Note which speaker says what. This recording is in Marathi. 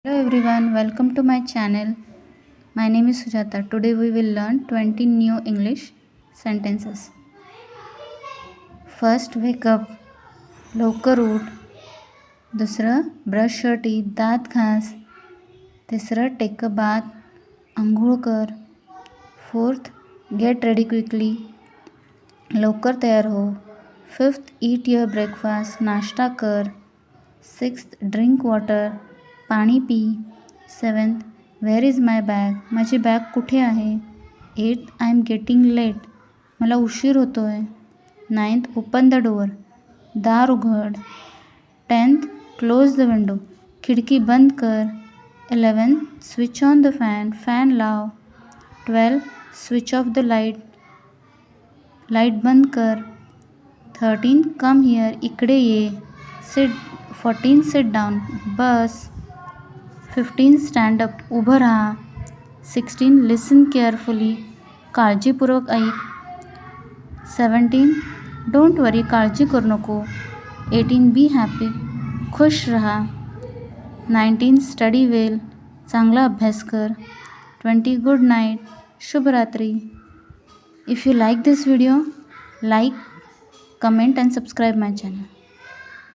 Speaker 1: Hello everyone, welcome to my channel. My name is Sujata. Today we will learn 20 new English sentences. First, wake up. लवकर उठ. दुसरं, ब्रश your teeth. दात घास. तिसरं, take a bath. अंघोळ कर. Fourth, get ready quickly. लवकर तयार हो. Fifth, eat your breakfast. नाश्ता कर. Sixth, drink water. पाणी पी. Seventh, where is my bag. माझी बॅग कुठे आहे. Eight, I am getting late. मला उशीर होतो आहे. Ninth, open the door. दार उघड. Tenth, close the window. खिडकी बंद कर. 11th, switch on the fan. Fan लाव. 12th, switch off the light. Light बंद कर. 13th, come here. इकडे ये. 14th, sit down. बस. 15th, stand up. उभं राहा. 16th, लिसन केअरफुली. काळजीपूर्वक ऐक. 17th, डोंट वरी. काळजी करू नको. 18th, be happy. खुश रहा. 19th, स्टडी वेल. चांगला अभ्यास कर. 20, गुड नाईट. शुभरात्री. If you like this video, like, comment and subscribe my channel.